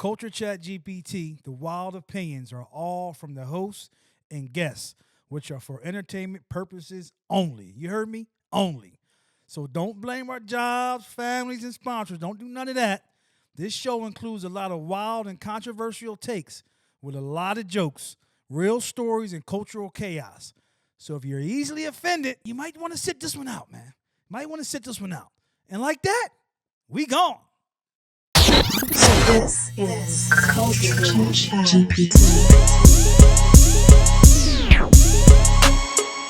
Culture ChatGPT, the wild opinions are all from the hosts and guests, which are for entertainment purposes only. You heard me? Only. So don't blame our jobs, families, and sponsors. Don't do none of that. This show includes a lot of wild and controversial takes with a lot of jokes, real stories, and cultural chaos. So if you're easily offended, you might want to sit this one out, man. Might want to sit this one out. And like that, we gone. This is Culture ChatGPT.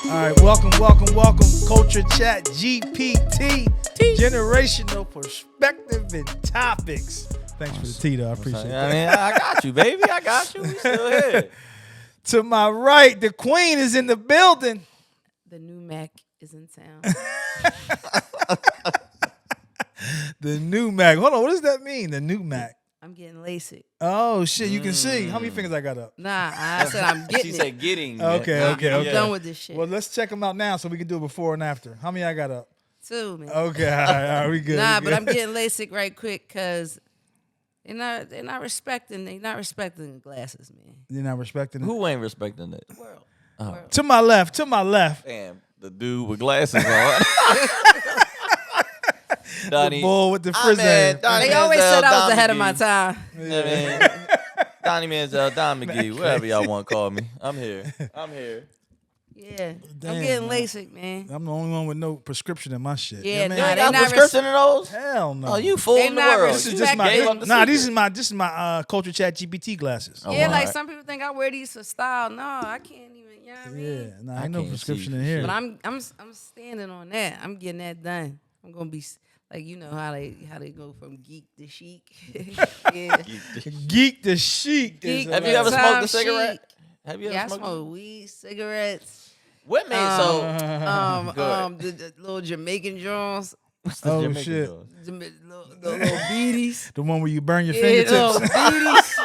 All right, welcome, Culture ChatGPT, generational perspective and topics. Thanks for the tea, though. I appreciate it. I mean, I got you, baby. I got you. We still here. To my right, the queen is in the building. The new Mac is in town. The new Mac. Hold on, what does that mean, the new Mac? I'm getting LASIK. Oh, shit, you can see. How many fingers I got up? Nah, I said I'm getting She said getting. Okay. I'm done with this shit. Well, let's check them out now so we can do it before and after. How many I got up? 2, man. Okay, all right, we good. Nah, we but good. I'm getting LASIK right quick because they're not respecting glasses, man. You're not respecting it? Who ain't respecting it? The world. To my left. Damn, the dude with glasses on. Donnie, The bull with the frizz. Donnie They always Manziel, said I was Don ahead of McGee. my time. Donnie Manziel, Don McGee, whatever y'all want to call me. I'm here. Yeah, Damn, I'm getting man. LASIK, man. I'm the only one with no prescription in my shit. Yeah, You know You what I ain't mean? They got not prescription in those? Hell no. Oh, you fooling the not world. This is You just my gave up the secret. this is my Culture ChatGPT glasses. Oh, Yeah, wow. like some people think I wear these for style. No, I can't even. You know what I mean? Yeah, nah, I ain't no can't prescription see in here. But I'm standing on that. I'm getting that done. I'm gonna be like, you know how they go from geek to chic. Yeah. Geek the chic. Geek Is Have you ever Time smoked a chic. cigarette? Have you Yeah, I ever smoked? smoke weed, cigarettes. What made The little Jamaican Jones, Oh, Jamaican shit. doors? the little beaties. The one where you burn your Yeah, fingertips. little beaties.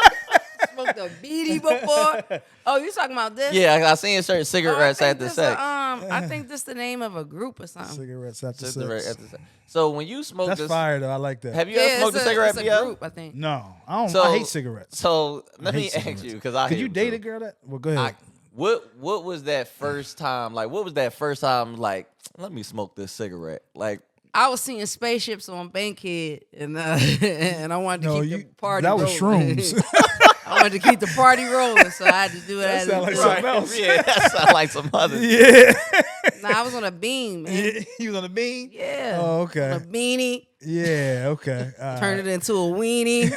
Smoked a beatie before. Oh, you talking about this? Yeah, I seen certain Oh, I cigarettes think after this sex. I think this the name of a group or something. Cigarettes after Cigarette sex. after sex. So when you smoke That's this, fire though. I like that. have you ever smoked a cigarette, it's a BL? group, I think. No, I don't. So- I hate cigarettes. So let I me hate ask cigarettes. you, because I Could hate you them date too. a girl that? Well, go ahead. What was that first time? Like, what was that first time? Like, let me smoke this cigarette. Like, I was seeing spaceships on Bankhead, and and I wanted to No, keep you. the party That rolling. was shrooms. I wanted to keep the party rolling, so I had to do what I That had to sound like do. something else. yeah, that sounds like some other. Yeah. Nah, I was on a beam, man. You was on the bean? Yeah. Oh, okay. On a beanie, Yeah. Okay. All right. turned it into a weenie.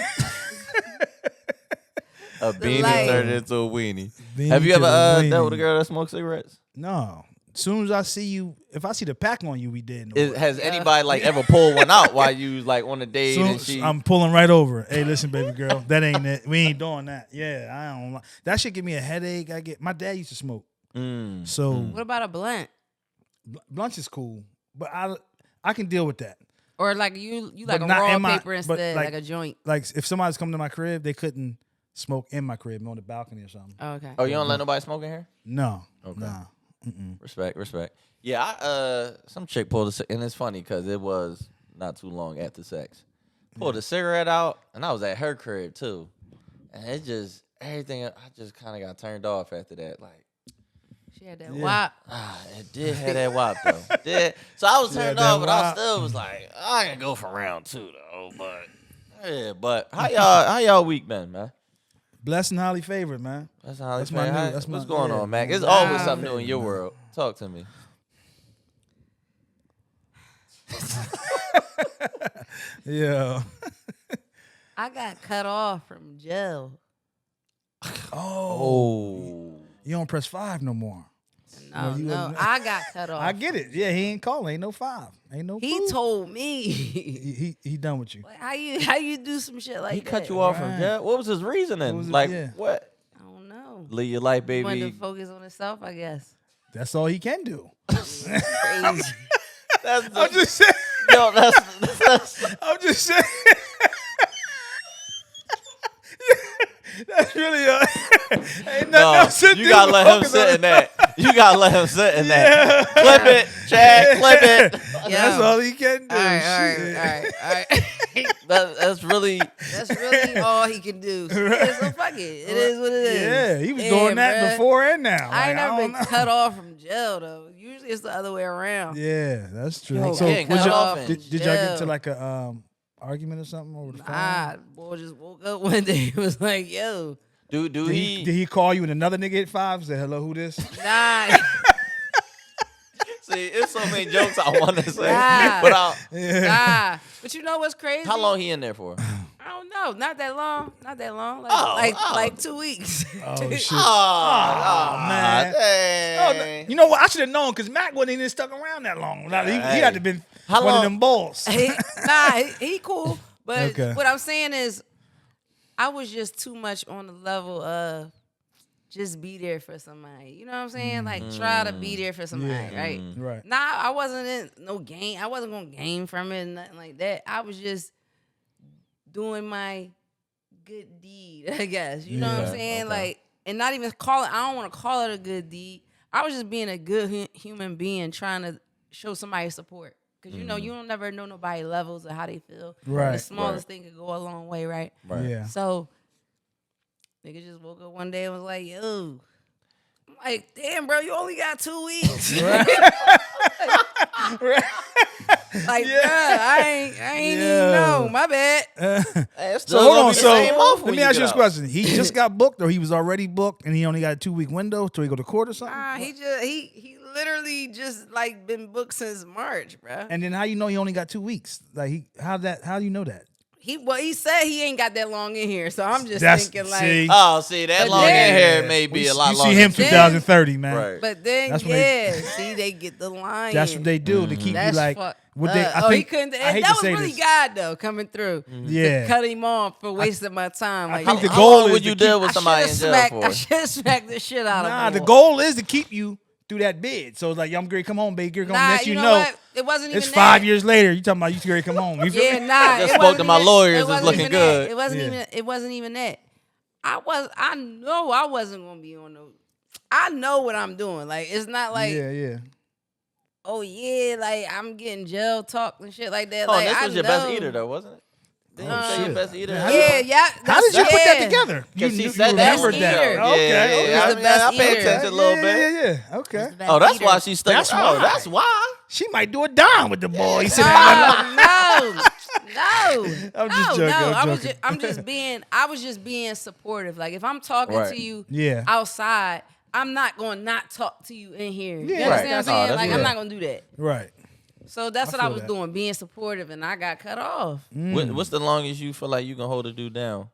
A beanie light. turned into a weenie. Beanie Have you to ever the dealt with a weenie. girl that smoked cigarettes? No. As soon as I see you, if I see the pack on you, we did. Has anybody like ever pulled one out while you was like on a date Soon, and she? I'm pulling right over. Hey, listen, baby girl, that ain't it. We ain't doing that. Yeah, I don't. That shit give me a headache. My dad used to smoke, so What about a blunt? blunts is cool, but I can deal with that. Or like you like But a not raw in my- paper but instead, like- like a joint. Like if somebody's coming to my crib, they couldn't smoke in my crib, on the balcony or something. Oh, okay. Oh, you don't let nobody smoke in here? No, Okay. nah. Respect. Yeah, some chick pulled and it's funny because it was not too long after sex. Pulled a cigarette out, and I was at her crib too, and it just everything. I just kind of got turned off after that. Like, She had that Yeah. wop. it did have that wop though. Did. So I was She had turned that off, but I wop. still was like, I can go for round 2 though. But yeah, but how y'all week been, man? Blessed and highly favored, man. That's how That's it's my man. new- How- that's What's my- going yeah. on, Mac? It's Wow. always something new in your world. Talk to me. Yeah. I got cut off from jail. Oh. You don't press 5 no more. No, you no, wasn't- I got cut off. I get it. Yeah, he ain't calling. Ain't no 5. Ain't no. He food. told me. He done with you. Like, how you do some shit like He that? cut you off from Right. jail. What was his reasoning? What was it- Like yeah. what? I don't know. Live your life, He wanted baby. to focus on himself, I guess. That's all he can do. Crazy. That's the, I'm just saying. yo. That's I'm just saying. That's really ain't nothing no. else to You do gotta but let him focus sit on in that. You gotta let him sit in that. Clip it, Chad. Clip it. That's Yo. all he can do. all right, all right, Shit. all right, all right. That's really all he can do. So, yeah, so fuck it. It is what it is. Yeah, he was doing that bruh. before and now. I ain't Like, never been don't know. cut off from jail though. Usually it's the other way around. Yeah, that's true. Yo, So getting was cut y'all- off in did y'all get into jail. like a argument or something over the phone? Nah, boy just woke up one day and was like, yo, do Did he? he call you and another nigga hit 5? Said hello, who this? nah. See, it's so many jokes I want to say, Nah. but I'll, Nah. But you know what's crazy? how long he in there for? I don't know. Not that long. Not that long. Like, Oh, like 2 weeks. Oh shit! Oh, man. Oh, dang. you know what? I should have known because Mac wasn't even stuck around that long. Like, he had to have been How one of long- them balls. He cool. But Okay. what I'm saying is, I was just too much on the level of just be there for somebody. You know what I'm saying? Like try to be there for somebody, right? Right. Nah, I wasn't in no game. I wasn't gonna game from it, nothing like that. I was just doing my good deed, I guess. You know what I'm Yeah, saying? okay. Like, and not even call it. I don't want to call it a good deed. I was just being a good human being, trying to show somebody support. Cause you know you don't never know nobody levels or how they feel. Right, The smallest thing could go a long way, right? Right. Yeah. So, nigga just woke up one day and was like, yo. I'm like, damn, bro, you only got 2 weeks. Like, bruh, I ain't even know. My bad. Hey, it's So still hold gonna on. be the So same month let when me you ask you get this out. question: he just got booked, or he was already booked, and he only got a 2-week window till he go to court or something? Nah, he literally just like been booked since March, bruh. And then how you know he only got 2 weeks? Like how do you know that? He said he ain't got that long in here, so I'm just That's- thinking like. see? Oh, see, that But long in then- hair may be a lot You see longer. him than- 2030, man. Right. But then That's when they- see, they get the line. That's what they do to keep That's you like. fuck. What they? I he think. couldn't. I hate That to was say really this. God though coming through. Yeah. To cut him off for wasting my time. Like, think the How goal long is would to you keep- deal with somebody in jail I for? should have smacked the shit out of Nah, him. the goal is to keep you through that bid. So it's like, I'm gonna come home, baby. You're gonna Nah, let you you know know. what? It wasn't It's even 5 that. years later. You talking about you ready to come home? You feel Yeah, me? nah. I just it spoke wasn't to my even- lawyers, it it's wasn't looking even good. That. It wasn't Yeah. even. It wasn't even that. I know I wasn't gonna be on no. I know what I'm doing. Like it's not like. Yeah. Oh yeah, like I'm getting jail talk and shit like that. Oh, like this I was your know. best eater though, wasn't it? Didn't you say your shit. best eater? Man, how Yeah. How did you put that yeah. together? Because she you said that. remembered on Best the that. show. eater. Yeah, Okay. yeah, okay. yeah. Who's the best I pay eater? attention a little bit. Yeah. Okay. The best Oh, that's eater. why she stuck. That's Oh, why. that's why. She might do a dime with the boy. He said, No. I'm just joking, No. I'm I was joking. I was just being supportive. Like if I'm talking Right. to you Yeah. outside, I'm not gonna not talk to you in here. You Yeah. understand Right. what I'm Oh, saying? that's Like good. I'm not gonna do that. Right. So that's what I feel was that. doing, being supportive, and I got cut off. What's the longest you feel like you can hold a dude down?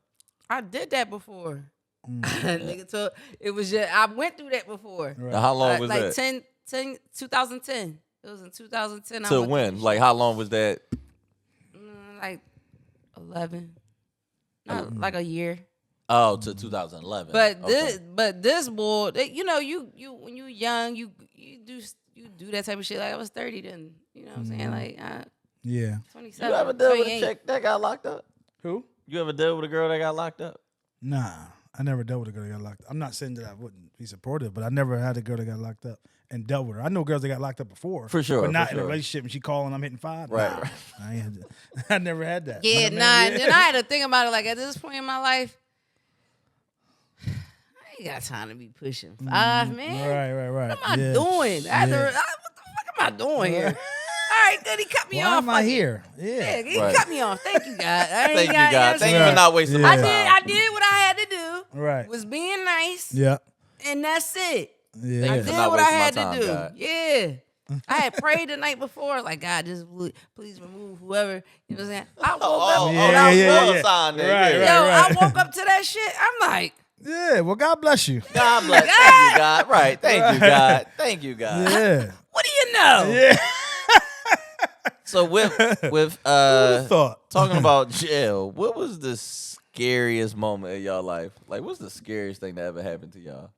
I did that before. Nigga told it was just I went through that before. Right. How long was like that? 2010. It was in 2010. I To went when? through Like how long was that? like 11. Not like a year. Oh, to 2011. But Okay. this boy, you know, you when you young, you do that type of shit. Like I was 30 then. You know what I'm saying? Like Yeah. 27. You ever deal with a 28. chick that got locked up? Who? You ever deal with a girl that got locked up? Nah. I never dealt with a girl that got locked up. I'm not saying that I wouldn't be supportive, but I never had a girl that got locked up and dealt with her. I know girls that got locked up before. For sure, But not for in a sure. relationship and she calling, I'm hitting 5. Right, Nah, right. I ain't had that. I never had that. Yeah, But I nah. mean, Then I had to think about it. Like at this point in my life, I ain't got time to be pushing 5, man. Right. What am I Yeah. doing? What the Yeah. fuck am I doing here? All right, good. He cut me Why off. am I Fuck it. here? Yeah, he Right. cut me off. Thank you, God. I ain't Thank you, got- God. Thank you Right. for not wasting Yeah. my I time. did what I had to do. Right. Was being nice, Yeah. and that's it. Yeah. I for did not what I wasting my had time, to do. God. Yeah. I had prayed the night before, like God, just please remove whoever. You know what I'm saying? I woke up. Yeah, that was yeah, real yeah. sign there. Right, yeah. Yo, right. I woke up to that shit. I'm like, Yeah. Well, God bless you. God bless. Thank you, God. Right. Thank you, God. Thank you, God. Yeah. what do you know? Yeah. So with thought? talking about jail, what was the scariest moment of y'all life? Like, what's the scariest thing that ever happened to y'all?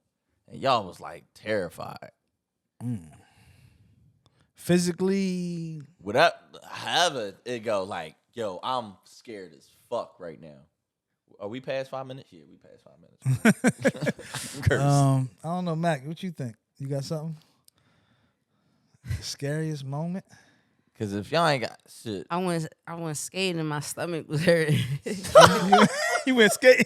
And y'all was like terrified. Physically, Without however it go, like, yo, I'm scared as fuck right now. Are we past 5 minutes? Yeah, we past 5 minutes. Curse. I don't know, Mac. What you think? You got something? Scariest moment? Cause if y'all ain't got shit, I went skating and my stomach was hurting. You went skating.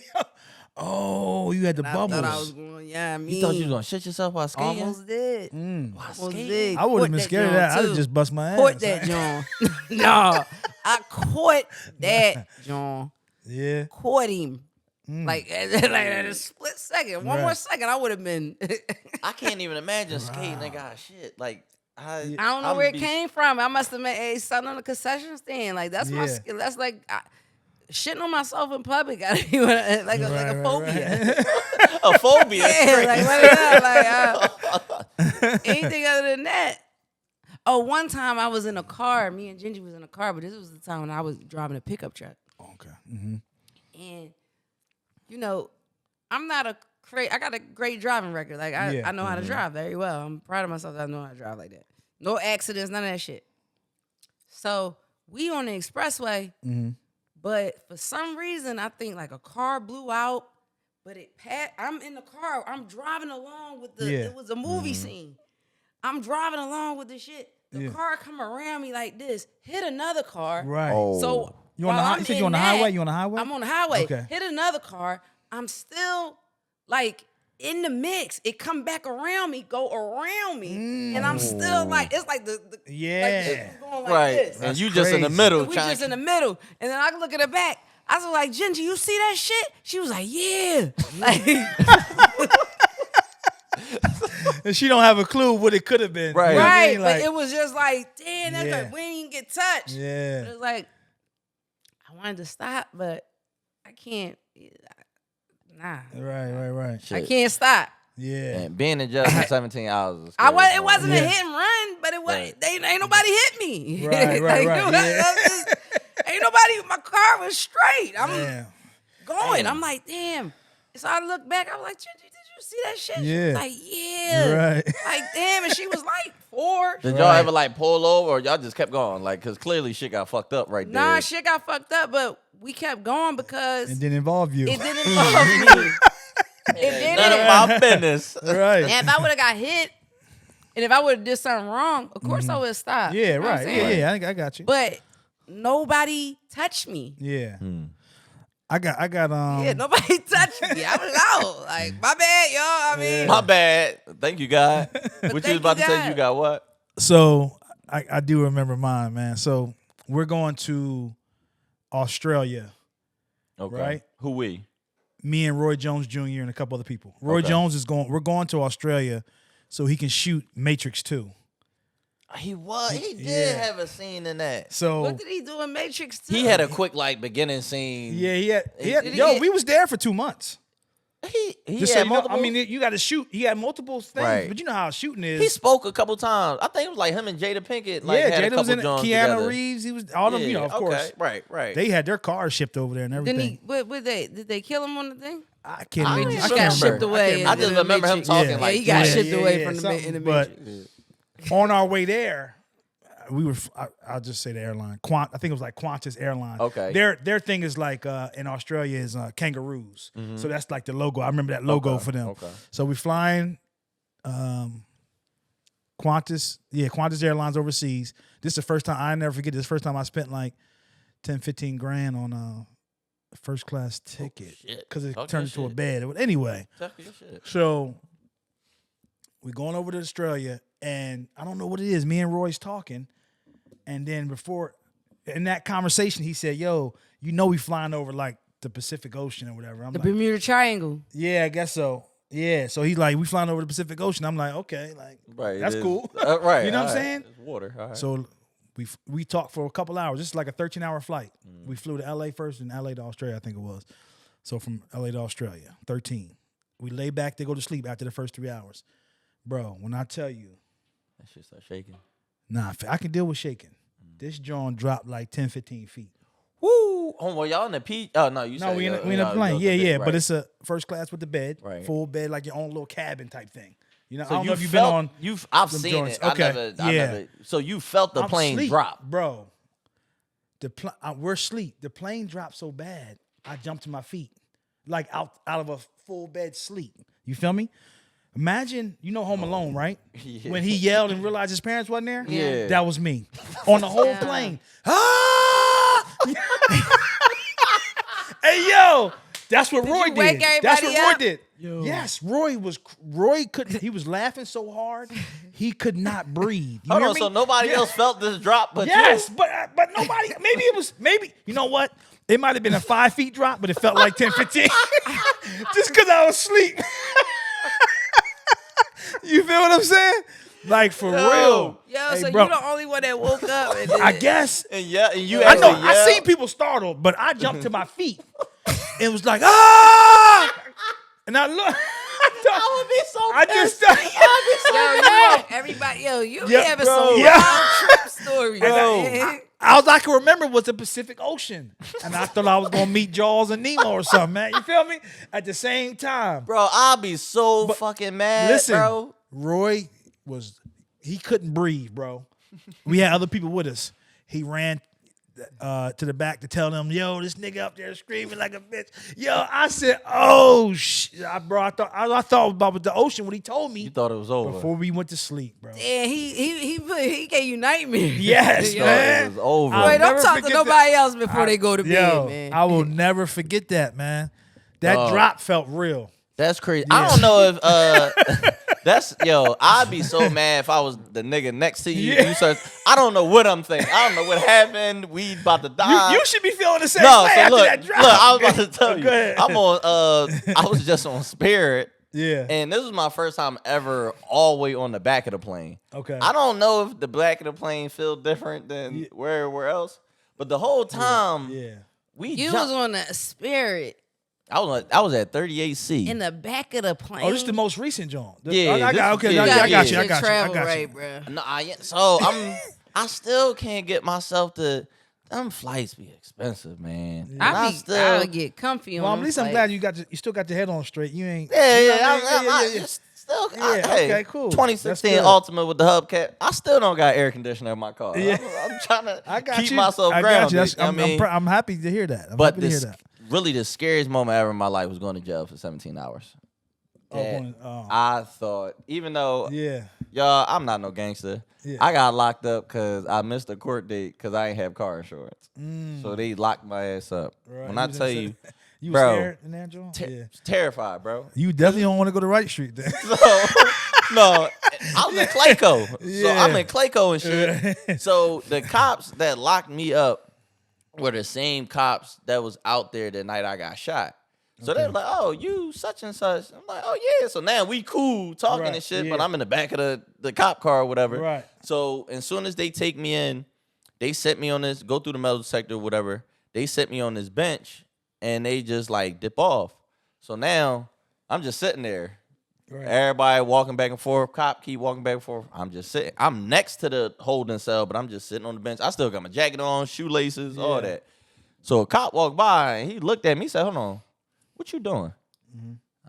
Oh, you had the I bubbles. thought I was going, you thought you was gonna shit yourself while skating. almost did. Almost did. I would have been Caught scared of that. I'd too. have just bust my ass. Caught that John. No, I caught that John. Yeah. Caught him. Like at a split second. One more second, I would have been. I can't even imagine skating. They got shit. Like I don't know where it came from. I must have met son on the concession stand. Like that's my Yeah. skill. That's like shitting on myself in public. Gotta be like a phobia. a phobia. Yeah, like anything other than that. Oh, one time I was in a car. Me and Gingy was in a car, but this was the time when I was driving a pickup truck. Okay. Mm-hmm. And you know, I'm not I got a great driving record. Like I know how to drive very well. I'm proud of myself that I know how to drive like that. No accidents, none of that shit. So we on the expressway, but for some reason I think like a car blew out, but I'm in the car. I'm driving along with it was a movie scene. I'm driving along with the shit. The car come around me like this, hit another car. Right. Oh. So You on the while you said you on the highway? You on the highway? I'm on the highway. Okay. Hit another car. I'm still like in the mix. It come back around me, go around me, and I'm still like it's like the like it's going like right. this. And you just in the middle. And we just in the middle, and then I look at her back. I was like, Ginger, you see that shit? She was like, yeah. Like, And she don't have a clue what it could have been. Right. You know what I right, mean? but Like, it was just like, damn, that Yeah. we didn't even get touched. Yeah. It was like, I wanted to stop, but I can't. Nah, Right. I can't stop. Yeah. And being in jail for 17 hours. Is It wasn't a Yeah. hit and run, but it was. Right. Ain't nobody hit me. Right. Ain't nobody. My car was straight. I'm Damn. going. I'm like, damn. So I look back. I was like, did you see that shit? She Yeah. was like, yeah. Right. Like, damn. And she was like 4. Did y'all ever like pull over or y'all just kept going? Like, cause clearly shit got fucked up right there. Nah, shit got fucked up, but we kept going because It didn't involve you. it didn't involve me. It didn't. None of my business. Right. And if I would have got hit, and if I would have did something wrong, of course I would have stopped. Yeah, You know what I'm right. saying? Yeah. I got you. But nobody touched me. Yeah. I got Yeah, nobody touched me. I was out. Like, my bad, y'all. I mean, My bad. Thank you, God. What you thank was about you, to say? God. You got what? So I do remember mine, man. So we're going to Australia. Okay. Right. Who we? Me and Roy Jones Jr. and a couple other people. Roy Okay. Jones is going. We're going to Australia so he can shoot Matrix 2. He was. He did Yeah. have a scene in that. So what did he do in Matrix 2? He had a quick like beginning scene. yeah, he had. Did he Yo, get- we was there for 2 months. He Just had so you know, multiple. I mean, you got to shoot. He had multiple things, Right. but you know how shooting is. he spoke a couple times. I think it was like him and Jada Pinkett. Like, yeah, had a Jada couple was in it. joints Keanu together. Reeves. He was all them. You know, of okay. course. Right. They had their cars shipped over there and Didn't everything. he? Did they kill him on the thing? I can't I remember. just I got can't shipped remember. away. I just in the remember him Matrix. talking Yeah. like he got that. shipped away from something. the But Matrix. on our way there, we were. I'll just say the airline. I think it was like Qantas Airline. Okay. Their thing is like in Australia is kangaroos. So that's like the logo. I remember that logo for them. Okay. So we flying Qantas. Yeah, Qantas Airlines overseas. This is the first time I never forget. This is the first time I spent like 10, 15 grand on a first class ticket shit. because it Talk turned your into a shit. bed. Anyway. Talk your shit. So we're going over to Australia, and I don't know what it is. Me and Roy's talking, and then in that conversation, he said, "Yo, you know we flying over like the Pacific Ocean or whatever." I'm The like, Bermuda Triangle. "Yeah, I guess so." Yeah, so he's like, "We flying over the Pacific Ocean." I'm like, "Okay, like Right. that's it is. cool." Right. You know what I'm all right. saying? It's water. All right. So we talked for a couple hours. This is like a 13-hour flight. We flew to LA first, and LA to Australia, I think it was. So from LA to Australia, 13. We lay back to go to sleep after the first 3 hours. Bro, when I tell you, that shit start shaking. nah, I can deal with shaking. This joint dropped like 10, 15 feet. Woo! Oh, well, y'all in the P? Oh no, you No, said we in y'all a plane. built Yeah, the big- yeah. right. But it's a first class with the bed, Right. full bed, like your own little cabin type thing. You know, So I don't you know if you've felt, been on. I've them seen joints. it. Okay, I yeah. never. So you felt the I'm plane sleep, drop. bro. We're asleep. The plane dropped so bad, I jumped to my feet, like out of a full bed sleep. You feel me? Imagine, you know Home Alone, right? Yeah. When he yelled and realized his parents wasn't there? Yeah. That was me. On the whole Yeah. plane. Ah! Hey, yo. That's what Roy you wake did. That's what everybody Roy up? did. Yes, Roy couldn't, he was laughing so hard, he could not breathe. You Hold hear on, me? so nobody else felt this drop but Yes, you? but nobody, maybe, you know what? It might have been a 5 feet drop, but it felt like 10, 15. Just because I was asleep. You feel what I'm saying? Like, for real. Yo, Hey, so bro, you the only one that woke up. And I guess. And you I actually know. I yelled? seen people startled, but I jumped to my feet. It was like, ah! And I look. I would be so I just pissed. Everybody, you Yeah, be having bro. some Yeah. wild trip stories. Bro. man. all I can remember was the Pacific Ocean. And I thought I was gonna meet Jaws and Nemo or something, man. You feel me? At the same time. Bro, I'll be so fucking mad, Listen, bro. Roy he couldn't breathe, bro. We had other people with us. He ran to the back to tell them, yo, this nigga up there screaming like a bitch. Yo, I said, oh shit, bro. I thought about the ocean when he told me You thought it was over. before we went to sleep, bro. Yeah, he gave you nightmares. Yes, You thought man. it was over. I'll Wait, don't never talk to forget nobody else before they go to bed, Yo, man. I will never forget that, man. That Dog. drop felt real. That's crazy. I don't know if I'd be so mad if I was the nigga next to you. Yeah. You start, I don't know what I'm thinking. I don't know what happened. We about to die. You should be feeling the same no, way so after look, that drop. I was about to tell you. Go ahead. I'm on I was just on Spirit. Yeah. And this was my first time ever all the way on the back of the plane. Okay. I don't know if the back of the plane feel different than where else. But the whole time Yeah. we You jumped. was on the Spirit I was at 38C. in the back of the plane. Oh, this is the most recent John. Yeah, I got this- okay. yeah, I got yeah. you. I got you. I Travel got you. right, bro. No, so I still can't get myself to. Them flights be expensive, man. And I'll get comfy on Well, at them least I'm flights. glad you still got your head on straight. You ain't. Yeah, you know yeah, what I mean? I yeah. just still. Yeah, Hey, okay, cool. That's 2016 good. Ultimate with the hubcap. I still don't got air conditioner in my car. Yeah. I'm trying to I got keep you. myself I grounded. got you. That's, You know what I mean? I'm happy to hear that. I'm But happy to hear this, that. really, the scariest moment ever in my life was going to jail for 17 hours. That I thought, even though yeah. y'all, I'm not no gangster. Yeah. I got locked up because I missed a court date because I ain't have car insurance. Mm. So they locked my ass up. Right. When You I was tell in- you, You bro, was scared in that joint? Yeah. terrified, bro. You definitely don't want to go to Wright Street then. So, no, I was in Clayco. So Yeah. I'm in Clayco and shit. So the cops that locked me up were the same cops that was out there the night I got shot. So they're like, oh, you such and such. I'm like, oh, yeah. So now we cool talking Right, and shit, yeah. but I'm in the back of the cop car or whatever. Right. So as soon as they take me in, they set me on this, go through the metal detector or whatever. They set me on this bench and they just like dip off. So now I'm just sitting there. Right. Everybody walking back and forth. Cop keep walking back and forth. I'm just sitting. I'm next to the holding cell, but I'm just sitting on the bench. I still got my jacket on, shoelaces, all Yeah. that. So a cop walked by and he looked at me. He said, hold on. What you doing?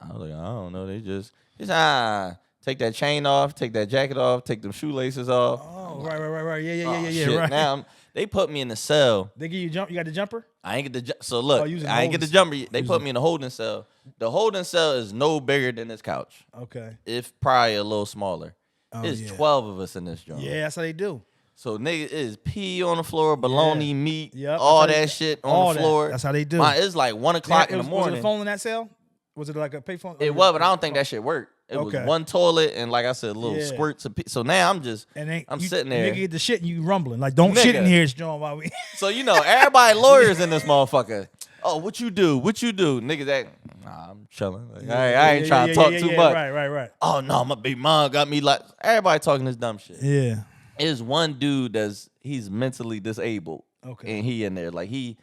I was like, I don't know. He said, take that chain off, take that jacket off, take them shoelaces off. Oh, right. Yeah, Oh, shit. right. Now they put me in the cell. They give you jump. You got the jumper? I ain't get the so look. Oh, you was in the I ain't get the holding jumper. They put me in the holding cell. The holding cell is no bigger than this couch. Okay. If probably a little smaller. Oh, It's yeah. 12 of us in this joint. Yeah, that's how they do. So nigga, it is pee on the floor, bologna, Yeah. meat, Yep, all that's how that they- shit all on the that. floor. That's how they do. It's like 1 o'clock in the Was morning. it a phone in that cell? Was it like a payphone? It was, but I don't think that shit worked. It Okay. was one toilet and like I said, little Yeah. squirts of pee. So now I'm sitting there. Nigga get the shit and you rumbling. Like, don't shit in Nigga. here, it's John, while we. So everybody lawyers in this motherfucker. Oh, what you do? What you do? Niggas that I'm chilling. Like, I ain't trying to talk too much. Right. Oh no, my big mom got me like everybody talking this dumb shit. Yeah. There's one dude he's mentally disabled. Okay. And he in there. Like he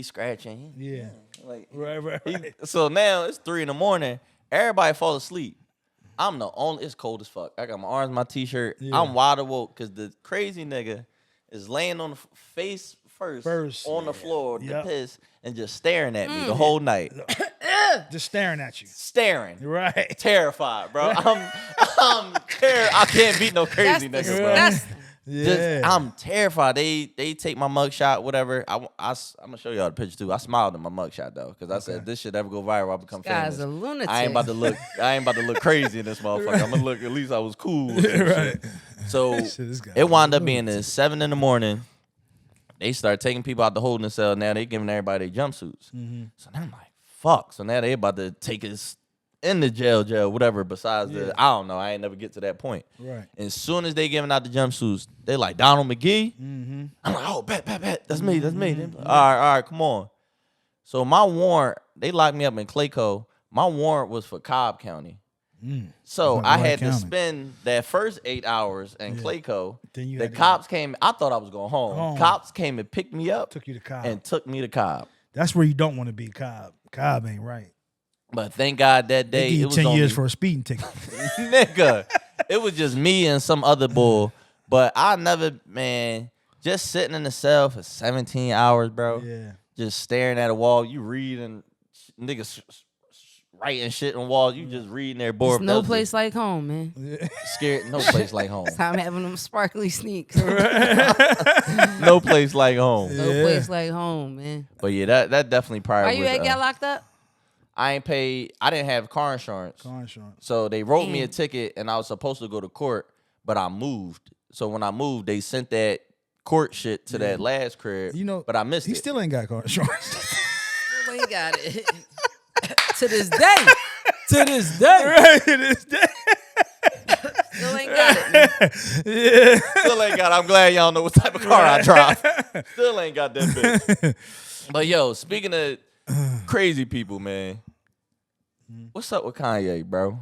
scratching. Yeah. Like Right. so now it's 3 a.m. Everybody fall asleep. I'm the only. It's cold as fuck. I got my arms, my t-shirt. Yeah. I'm wide awake because the crazy nigga is laying on the face first on the floor with Yep. the piss and just staring at me the whole night. Just staring at you. Staring. Right. Terrified, bro. I can't beat no crazy That's nigga, bro. disgusting. Yeah. I'm terrified. They take my mugshot, whatever. I'm gonna show y'all the picture too. I smiled at my mugshot though, because I said this should ever go viral. I become Guy's famous. a lunatic. I ain't about to look crazy in this motherfucker. I'm gonna look. At least I was cool. With some shit. So it wound up being at 7 a.m. They start taking people out the holding cell. Now they giving everybody their jumpsuits. So now I'm like, fuck. So now they about to take us in the jail, whatever. Besides I don't know. I ain't never get to that point. Right. And as soon as they giving out the jumpsuits, they like Donald McGee. I'm like, oh, bet. That's me. They like, all right, come on. So my warrant, they locked me up in Clayco. My warrant was for Cobb County. So I had to spend that first 8 hours in Clayco. The cops came. I thought I was going home. Cops came and picked me up. Took you to Cobb. And took me to Cobb. That's where you don't want to be, Cobb. Cobb ain't right. But thank God that day They it was 10 only, years for a speeding ticket. nigga. It was just me and some other bull. But I never, man, just sitting in the cell for 17 hours, bro. Yeah. Just staring at a wall. You reading, niggas writing shit on walls. You just reading their board. There's no place like home, man. Scared. No place like home. Time having them sparkly sneaks. No place like home. No place like home, man. But yeah, that definitely probably. Why you ain't got locked up? I ain't paid. I didn't have car insurance. So they wrote me a ticket, and I was supposed to go to court, but I moved. So when I moved, they sent that court shit to that last crib. You know, but I missed it. He still ain't got car insurance. Still ain't got it. To this day. To this day. Right, to this day. Still ain't got it. Still ain't got it. I'm glad y'all know what type of car I drive. Still ain't got that bitch. But yo, speaking of crazy people, man, what's up with Kanye, bro?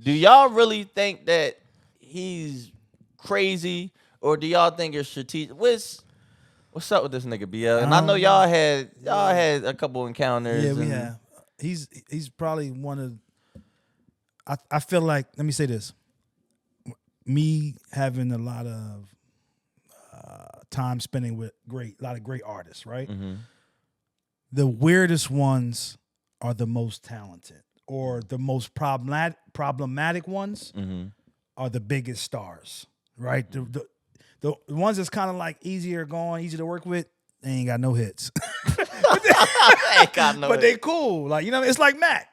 Do y'all really think that he's crazy, or do y'all think it's strategic? What's up with this nigga, BL? And I know y'all had a couple encounters. Yeah, we have. He's probably one of. I feel like, let me say this. Me having a lot of time spending with a lot of great artists, right? The weirdest ones are the most talented, or the most problematic ones are the biggest stars, right? The ones that's kind of like easier going, easy to work with, they ain't got no hits. But they cool. Like, you know, it's like Mac.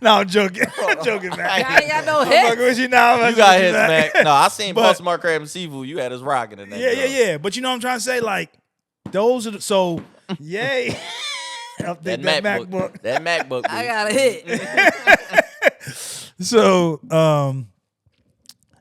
No, I'm joking. I'm joking, Mac. I ain't got no hits. You got hits, Mac. No, I seen Postmark Crab and Seafood. You had us rocking in that. Yeah. But you know what I'm trying to say? Like, those are so yay. that MacBook. That MacBook. I got a hit. So,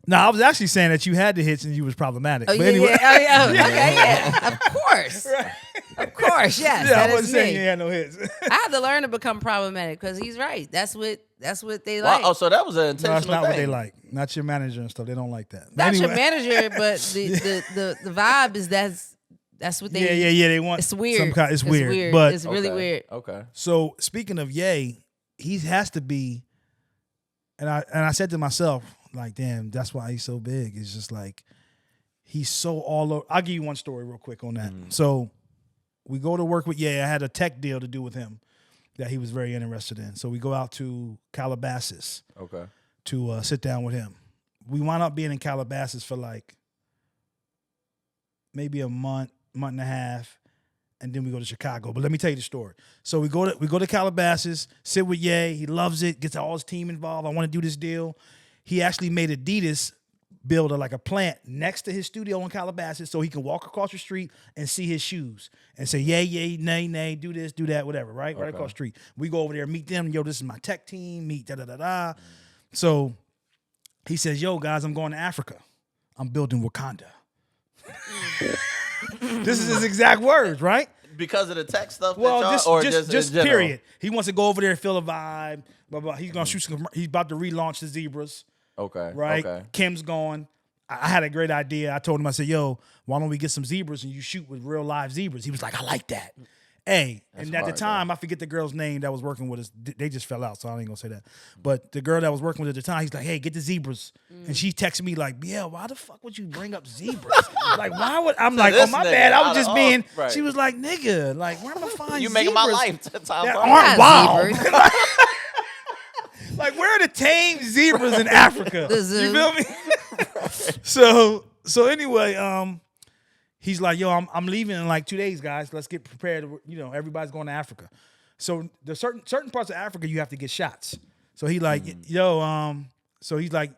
no, I was actually saying that you had the hits and you was problematic. Oh, but anyway. Okay, yeah. Of course. Right. Of course, yes. Yeah, that I wasn't is saying me. you had no hits. I had to learn to become problematic because he's right. That's what they Well, like. oh, so that was an intentional No, it's not thing. what they like. Not your manager and stuff. They don't like that. Not Anyway. your manager, but the vibe is that's what they. Yeah. They want It's weird. some kind. It's weird. But it's really weird. Okay. so speaking of Ye, he has to be. And I said to myself, like, damn, that's why he's so big. It's just like he's so all over. I'll give you one story real quick on that. So we go to work with Ye. I had a tech deal to do with him that he was very interested in. So we go out to Calabasas. Okay. To sit down with him. We wound up being in Calabasas for like maybe a month and a half, and then we go to Chicago. But let me tell you the story. So we go to Calabasas, sit with Ye. He loves it, gets all his team involved. I want to do this deal. He actually made Adidas build a plant next to his studio in Calabasas so he can walk across the street and see his shoes and say, yay, nay, do this, do that, whatever, right? Right across the street. We go over there, meet them. Yo, this is my tech team, meet da-da-da-da. So he says, yo, guys, I'm going to Africa. I'm building Wakanda. This is his exact words, right? Because of the tech stuff. Well, that y'all, just in general? period. He wants to go over there and feel a vibe. Blah, blah. He's gonna shoot some. He's about to relaunch the Zebras. Okay. Right. Okay. Kim's going. I had a great idea. I told him, I said, yo, why don't we get some zebras and you shoot with real live zebras? He was like, I like that. Hey, That's and at hard, the time, I forget the girl's name that was working with us. They just fell out, so I ain't gonna say that. But the girl that was working with us at the time, he's like, hey, get the zebras. And she texted me like, yeah, why the fuck would you bring up zebras? Like, why would, I'm like, oh, my bad. I was just being, right. She was like, nigga, like, where am I find You zebras making my life that time. aren't wild? Like, where are the tame zebras in Africa? You feel me? So anyway, he's like, yo, I'm leaving in like 2 days, guys. Let's get prepared. You know, everybody's going to Africa. So there's certain parts of Africa you have to get shots. So he like, so he's like,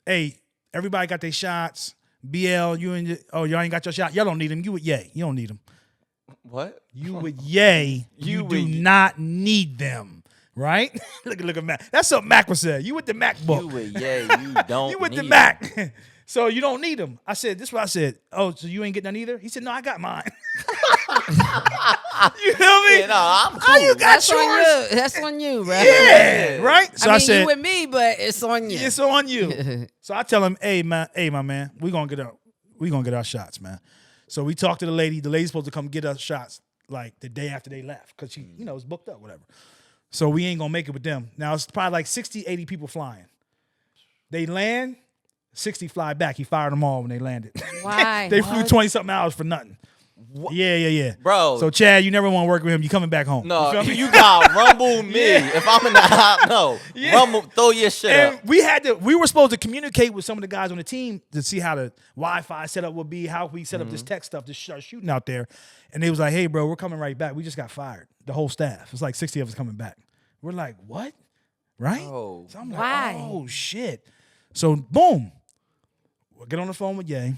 hey, everybody got their shots. BL, y'all ain't got your shot. Y'all don't need him. You with Ye. You don't need him. What? You with Ye. You do not need them. Right? look at Mac. That's what Mac was saying. You with the Mac book. You with Ye. You don't. You with need the Mac. So you don't need them. I said, this is what I said. Oh, so you ain't getting none either? He said, no, I got mine. You feel me? Yeah, no, I'm cool. How you got That's yours? on you. That's on you, bro. Yeah, right? So I mean, said, you with me, but it's on you. it's on you. So I tell him, hey, my man, we gonna get our shots, man. So we talked to the lady. The lady's supposed to come get us shots like the day after they left because she, was booked up, whatever. So we ain't gonna make it with them. Now it's probably like 60, 80 people flying. They land, 60 fly back. He fired them all when they landed. Why? They flew 20-something hours for nothing. Yeah. Bro. So Chad, you never want to work with him. You coming back home. No, you, feel me? you got rumble me. If I'm in the house, no. Yeah. Rumble, throw your shit And up. we were supposed to communicate with some of the guys on the team to see how the Wi-Fi setup would be, how we set up this tech stuff to start shooting out there. And they was like, hey, bro, we're coming right back. We just got fired. The whole staff. It's like 60 of us coming back. We're like, what? Right? Oh. So I'm like, Why? oh, shit. So, boom. We'll get on the phone with Ye.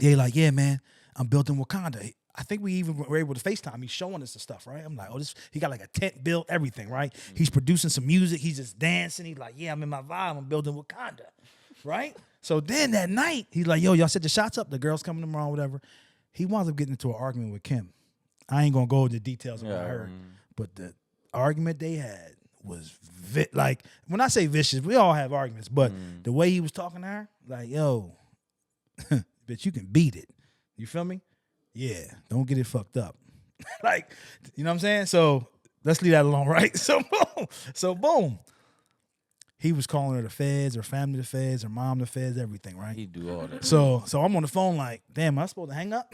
Ye like, yeah, man, I'm built in Wakanda. I think we even were able to FaceTime. He's showing us the stuff, right? I'm like, he got like a tent built, everything, right? He's producing some music. He's just dancing. He's like, yeah, I'm in my vibe. I'm building Wakanda, right? So then that night, he's like, yo, y'all set the shots up. The girl's coming tomorrow, whatever. He winds up getting into an argument with Kim. I ain't going to go into the details of what I heard, but the argument they had was like, when I say vicious, we all have arguments, but the way he was talking to her, like, yo, bitch, you can beat it. You feel me? Yeah, don't get it fucked up. Like, you know what I'm saying? So let's leave that alone, right? So boom. He was calling her the feds, her family the feds, her mom the feds, everything, right? He do all that. So I'm on the phone like, damn, am I supposed to hang up?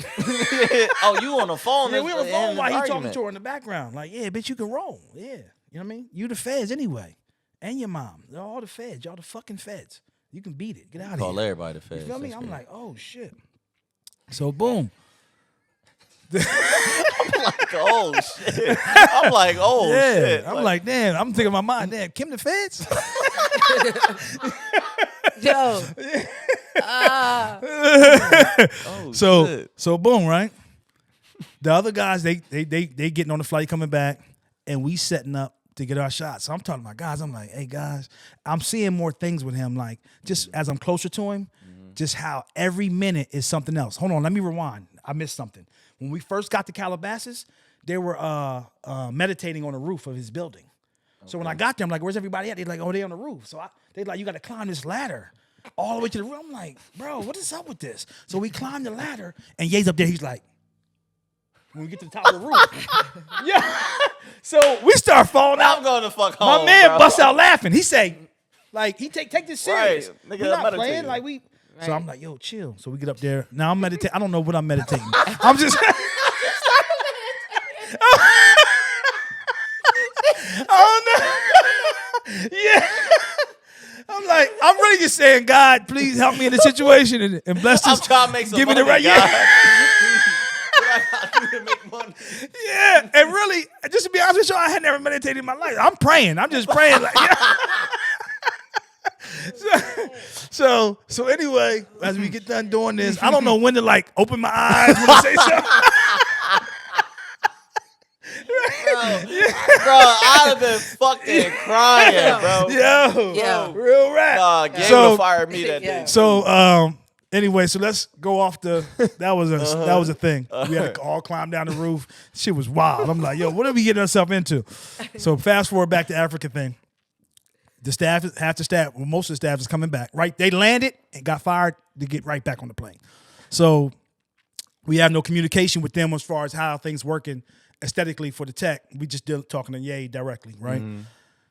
Oh, you on the phone? Yeah, we on the phone while he talking argument. to her in the background. Like, yeah, bitch, you can roll. Yeah. You know what I mean? You the feds anyway. And your mom. They're all the feds. Y'all the fucking feds. You can beat it. Get out of here. Call everybody the feds. You feel me? That's I'm great. like, oh, shit. So, boom. I'm like, oh shit. I'm like, oh Yeah. shit. I'm like, damn. I'm thinking in my mind, damn, Kim the feds? Yo. Oh, So shit. so boom, right? The other guys, they getting on the flight coming back, and we setting up to get our shots. So I'm talking to my guys. I'm like, hey guys, I'm seeing more things with him. Like, just as I'm closer to him, just how every minute is something else. Hold on, let me rewind. I missed something. When we first got to Calabasas, they were meditating on the roof of his building. So when I got there, I'm like, where's everybody at? They're like, oh, they on the roof. So they're like, you got to climb this ladder all the way to the roof. I'm like, bro, what is up with this? So we climbed the ladder, and Ye's up there. He's like, when we get to the top of the roof. Yeah. So we start falling out. I'm going to fuck My home. man bro. busts out laughing. He say, like, he take this serious. Right. We're Nigga, I'm not playing. meditating. Like, we. So Right. I'm like, yo, chill. So we get up there. Now I'm meditating. I don't know what I'm meditating. I'm just. I don't know. Yeah. I'm like, I'm really just saying, God, please help me in the situation and bless I'm this. trying to make some Give me money. the right. God. Yeah. What I gotta do to make money? Yeah, and really, just to be honest with you, I had never meditated in my life. I'm praying. I'm just praying. Like, so anyway, as we get done doing this, I don't know when to like open my eyes when to say something. Bro, I'd have been fucking crying, bro. Yo, real rap. Gabe So- would have fired me that day. So anyway, so let's go off the. That was a thing. We had to all climb down the roof. Shit was wild. I'm like, yo, what are we getting ourselves into? So fast forward back to Africa thing. The staff, half the staff, well, most of the staff is coming back. Right, they landed and got fired to get right back on the plane. So we have no communication with them as far as how things working aesthetically for the tech. We just talking to Ye directly, right?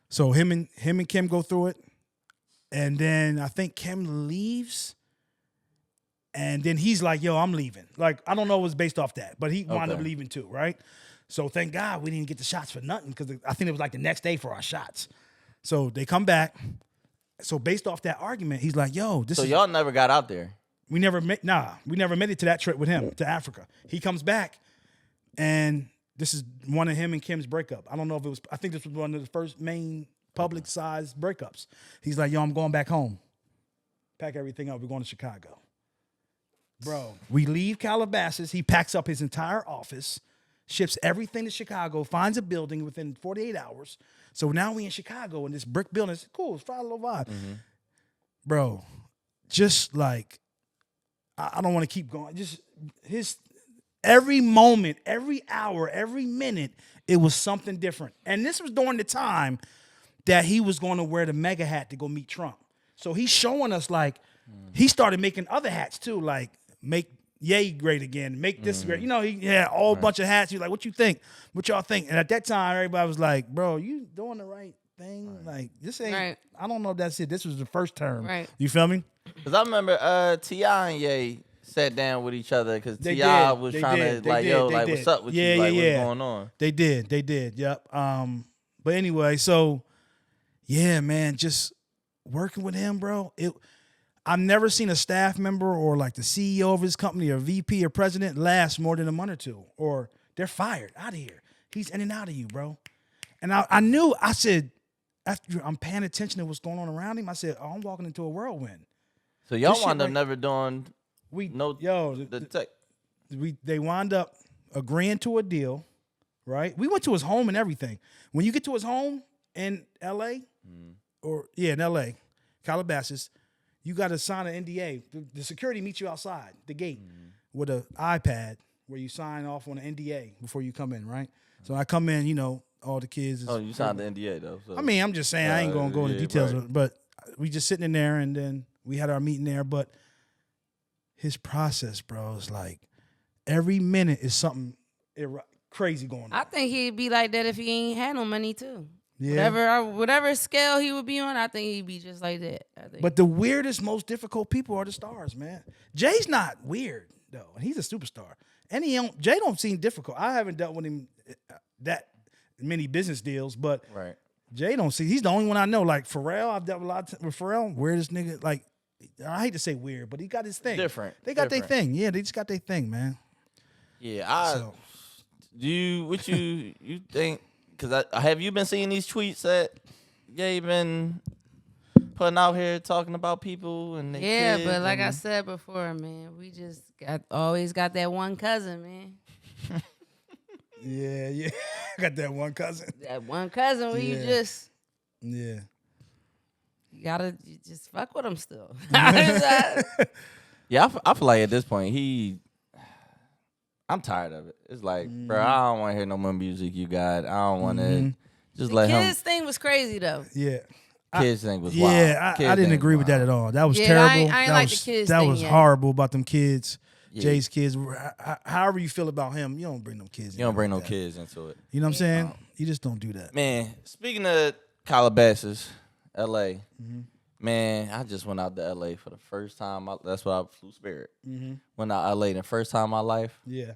So him and Kim go through it, and then I think Kim leaves. And then he's like, yo, I'm leaving. Like, I don't know if it was based off that, but he wound up Okay. leaving too, right? So thank God we didn't get the shots for nothing because I think it was like the next day for our shots. So they come back. So based off that argument, he's like, yo, this So is... y'all never got out there. we never made it to that trip with him to Africa. He comes back, and this is one of him and Kim's breakup. I don't know if it was. I think this was one of the first main public-sized breakups. He's like, "Yo, I'm going back home. Pack everything up. We're going to Chicago." Bro, we leave Calabasas. He packs up his entire office, ships everything to Chicago, finds a building within 48 hours. So now we in Chicago in this brick building. It's cool. It's fine, little vibe. Mm-hmm. Bro, just like, I don't want to keep going. Just his every moment, every hour, every minute, it was something different. And this was during the time that he was going to wear the mega hat to go meet Trump. So he's showing us like, he started making other hats too, like make Ye great again, make this great. You know, he had a whole bunch of hats. He's like, what you think? What y'all think? And at that time, everybody was like, bro, you doing the right thing? Like, this ain't, I don't know if that's it. This was the first term. Right. You feel me? Because I remember T.I. and Ye sat down with each other because T.I. was trying to, like, yo, like, what's up with you? Like, what's going on? They did. Yep. But anyway, so, yeah, man, just working with him, bro, I've never seen a staff member or like the CEO of his company or VP or president last more than a month or two, or they're fired out of here. He's in and out of you, bro. And I knew, I said, after I'm paying attention to what's going on around him, I said, oh, I'm walking into a whirlwind. So y'all wound up never doing they wound up agreeing to a deal, right? We went to his home and everything. When you get to his home in L.A., in L.A., Calabasas, you got to sign an NDA. The security meets you outside the gate with an iPad where you sign off on an NDA before you come in, right? So I come in, you know, all the kids. You signed the NDA, though. So. I mean, I'm just saying, I ain't going to go into details, but we just sitting in there, and then we had our meeting there. But his process, bro, is like every minute is something crazy going on. I think he'd be like that if he ain't had no money, too. Yeah. Whatever scale he would be on, I think he'd be just like that. But the weirdest, most difficult people are the stars, man. Jay's not weird though, and he's a superstar. And Jay don't seem difficult. I haven't dealt with him that many business deals, but Jay don't see. He's the only one I know. Like Pharrell, I've dealt with a lot with Pharrell. Weirdest nigga. Like, I hate to say weird, but he got his thing. Different. They got their thing. Yeah, they just got their thing, man. Yeah, what you think? Because have you been seeing these tweets that Ye been putting out here talking about people and their kids? But like I said before, man, we just always got that one cousin, man. Yeah, got that one cousin. That one cousin where you just you gotta just fuck with him still. Yeah, I feel like at this point I'm tired of it. It's like, bro, I don't want to hear no more music you got. I don't want to just let him. Kids thing was crazy though. Yeah. Kids thing was wild. Yeah, I didn't agree with that at all. That was terrible. I ain't like the kids that thing was yet. horrible about them kids. Yeah. Jay's kids. However you feel about him, you don't bring them kids. You don't bring no kids into it. You know what I'm saying? You just don't do that. Man, speaking of Calabasas, L.A., man, I just went out to L.A. for the first time. That's why I flew Spirit. Went out L.A. the first time in my life. Yeah.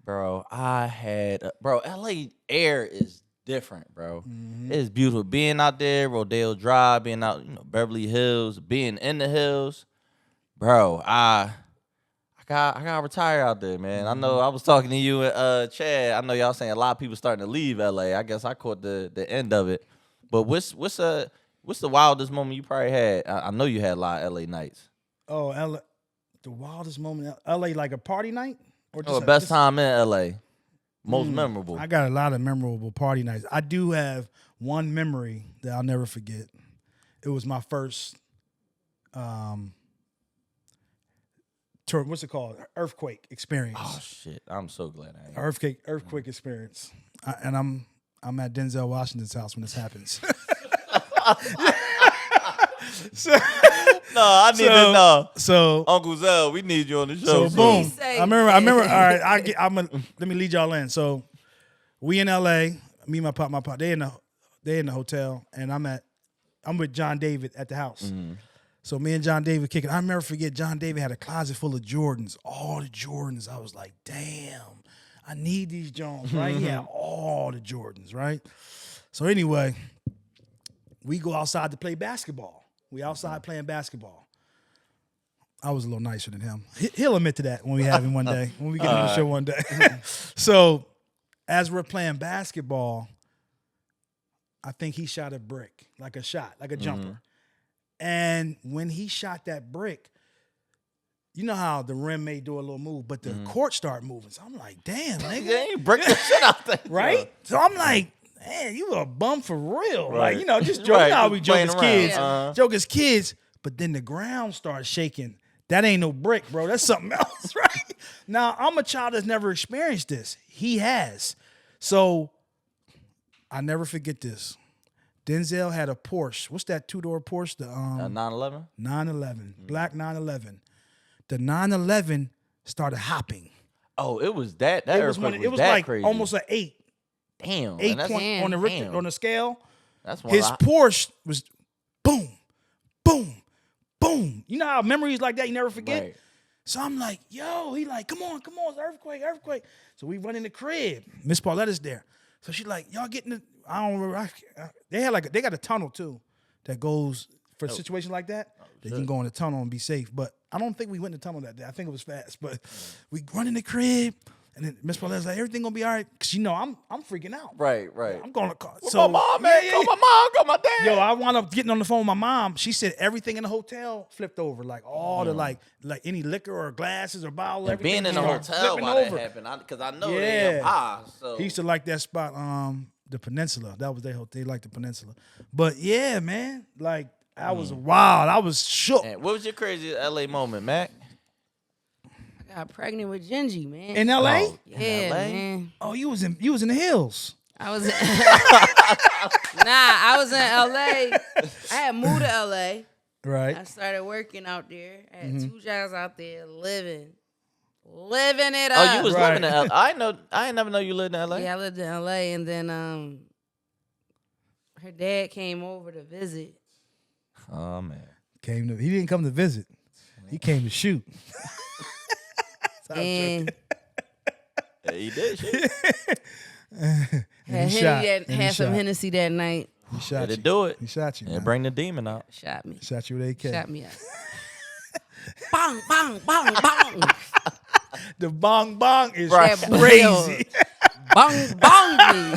Bro, L.A. air is different, bro. It's beautiful. Being out there, Rodeo Drive, being out, Beverly Hills, being in the hills. Bro, I got retired out there, man. I know I was talking to you and Chad. I know y'all saying a lot of people starting to leave L.A. I guess I caught the end of it. But what's the wildest moment you probably had? I know you had a lot of L.A. nights. Oh, L.A. The wildest moment, L.A. like a party night? Or just best time in L.A. Most memorable. I got a lot of memorable party nights. I do have one memory that I'll never forget. It was my first what's it called? Earthquake experience. Oh shit! I'm so glad I am. Earthquake experience. And I'm at Denzel Washington's house when this happens. No, I need to know. So Uncle Zell, we need you on the show. So boom. I remember. All right, let me lead y'all in. So we in L.A. Me and my pop. They in the hotel, and I'm with John David at the house. So me and John David kicking. I never forget. John David had a closet full of Jordans, all the Jordans. I was like, damn, I need these Jones, right? He had all the Jordans, right? So anyway, we go outside to play basketball. We outside playing basketball. I was a little nicer than him. He'll admit to that when we have him one day, when we get on the show one day. So, as we're playing basketball, I think he shot a brick, like a jumper. And when he shot that brick, you know how the rim may do a little move, but the court start moving. So I'm like, damn, nigga. You break the shit out there. Right? Bro. So I'm like, man, you a bum for real. Right. Like, just joking how we joke as kids. Yeah. Joke as kids, but then the ground starts shaking. That ain't no brick, bro. That's something else, right? Now, I'm a child that's never experienced this. He has. So I never forget this. Denzel had a Porsche. What's that two-door Porsche? The 911? 911. Black 911. The 911 started hopping. Oh, it was that. It was like crazy. almost an 8. Damn. 8 point on the Richter, on the scale. That's one his Porsche was boom, boom, boom. You know how memories like that you never forget? Right. So I'm like, yo, he like, come on, it's earthquake. So we run in the crib. Miss Pauletta's there. So she's like, y'all getting the, I don't remember. They got a tunnel too that goes for situations like that. That you can go in the tunnel and be safe. But I don't think we went in the tunnel that day. I think it was fast. But we run in the crib. And then Miss Pauletta's like, everything gonna be all right. Cause I'm freaking out. Right. I'm going to call. So my mom, man. Call my mom, call my dad. Yo, I wound up getting on the phone with my mom. She said everything in the hotel flipped over. Like all the like any liquor or glasses or bottle, everything. Being in the hotel while that happened. Because I know they high. So he used to like that spot, the Peninsula. That was their hotel. They liked the Peninsula. But yeah, man. Like I was wild. I was shook. Man, what was your craziest LA moment, Mac? Got pregnant with Gingy, man. In LA? Oh, Yeah, LA? man. Oh, you was in the hills. I was I was in LA. I had moved to LA. Right. I started working out there. I had 2 jobs out there, living it up. Oh, you was living in LA. I ain't never know you lived in LA. Yeah, I lived in LA, and then her dad came over to visit. Oh man. He didn't come to visit. He came to shoot. And Yeah, he did shit. had some Hennessy that night. He shot Had to you. do it. He shot you. And man. bring the demon out. Shot me. Shot you with AK. Shot me up. Bang, bang, bang, bang. The bong bong is Right. crazy. Bang, bang me.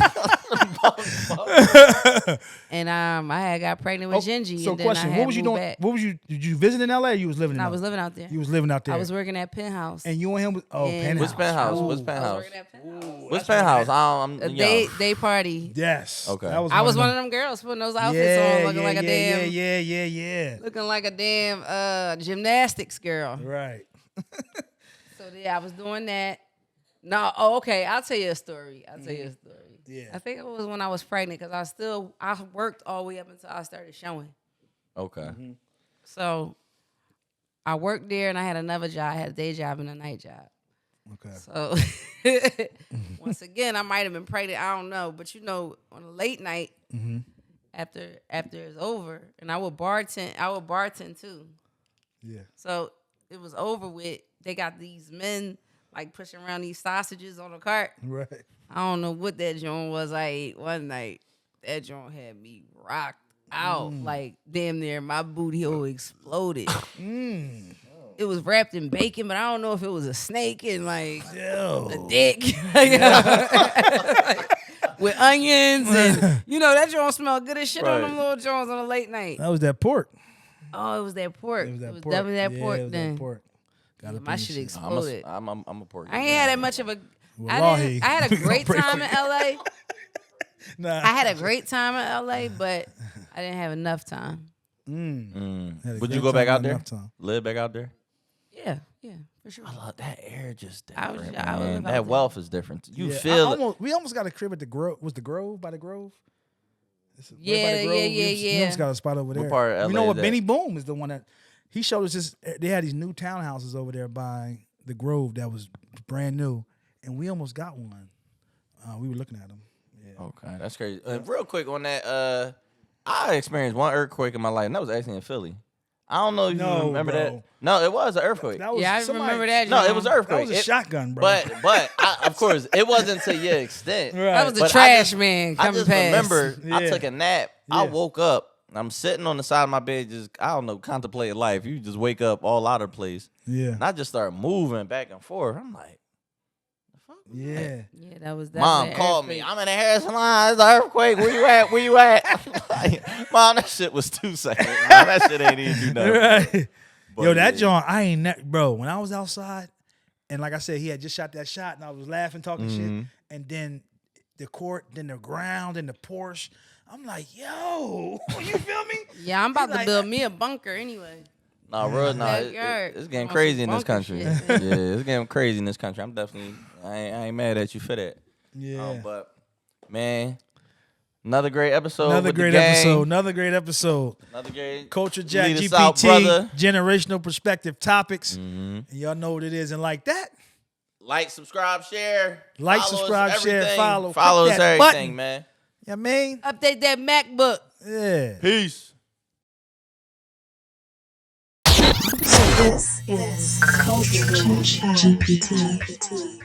And I had got pregnant with Gingy. So and then question, I what was you doing? Back. Did you visit in LA or you was living in I LA? was living out there. You was living out there. I was working at Penthouse. And you and him was And- Penthouse. Which penthouse? Ooh. Which I was penthouse? working at Penthouse. Which penthouse? I'm A young. day party. Yes. Okay. That was I was one of of them girls putting those outfits on, looking like a damn, Yeah. looking like a damn gymnastics girl. Right. So yeah, I was doing that. No, okay. I'll tell you a story. Yeah. I think it was when I was pregnant because I worked all the way up until I started showing. Okay. So I worked there and I had another job. I had a day job and a night job. Okay. So once again, I might have been pregnant. I don't know, but on a late night after it's over, and I would bartend too. Yeah. So it was over with. They got these men like pushing around these sausages on a cart. Right. I don't know what that joint was I ate one night. That joint had me rocked out. Like damn near my booty hole exploded. It was wrapped in bacon, but I don't know if it was a snake and like a dick. With onions and that joint smelled good as shit on them little joints on a late night. That was that pork. Oh, it was that pork. It was Definitely that pork it was then. That pork. Gotta My put shit your exploded. I'm a pork. I ain't had that much of a. Wallahi. I had a great Pray time for in LA. Nah. I had a great time in LA, but I didn't have enough time. Had a Would great you go back time, out there? enough time. Live back out there? Yeah, for sure. I love that air. Just I would different, live man. out That there. wealth is different. You Yeah, feel it. we almost got a crib at the Grove. Was the Grove by the Grove? It's right by Yeah, the Grove. yeah. We almost got a spot over there. part of You LA know is what? that? Benny Boom is the one that he showed us. This they had these new townhouses over there by the Grove that was brand new, and we almost got one. We were looking at them. Yeah. Okay, that's crazy. Real quick on that, I experienced one earthquake in my life, and that was actually in Philly. I don't know if you No, remember bro. that. No, it was an earthquake. That was Yeah, I somebody- remember that. No, it joint. was an earthquake. That was a shotgun, bro. But of course, it wasn't to your extent. Right. That was the But trash man I coming just past. remember I Yeah. took a nap. Yeah. I woke up. I'm sitting on the side of my bed, just I don't know, contemplating life. You just wake up all out of place. Yeah. And I just start moving back and forth. I'm like, the fuck? Yeah. Yeah, that was that. Mom called me. I'm in the hair salon. It's an earthquake. Where you at? Where you at? Like, Mom, that shit was 2 seconds. Mom, that shit ain't even do nothing. Right. But Yo, that yeah. John, I ain't bro. When I was outside, and like I said, he had just shot that shot, and I was laughing, talking shit, and then the court, then the ground, then the Porsche. I'm like, yo, you feel me? Yeah, I'm about He to like, build me a bunker anyway. Nah, real, nah, Backyard. it's getting On crazy some in this bunker country. shit. Yeah, it's getting crazy in this country. I ain't mad at you for that. Yeah. But man, another great episode. Another with the great gang. episode. Another great episode. Another great Culture Lead us out, ChatGPT, brother. generational perspective topics. And y'all know what it is. And like that, Like, subscribe, share. Like, Follow us, subscribe, share, everything. follow. Follow Click us, that everything, button. man. you know what I mean? Update that MacBook. Yeah. Peace. This is Culture ChatGPT.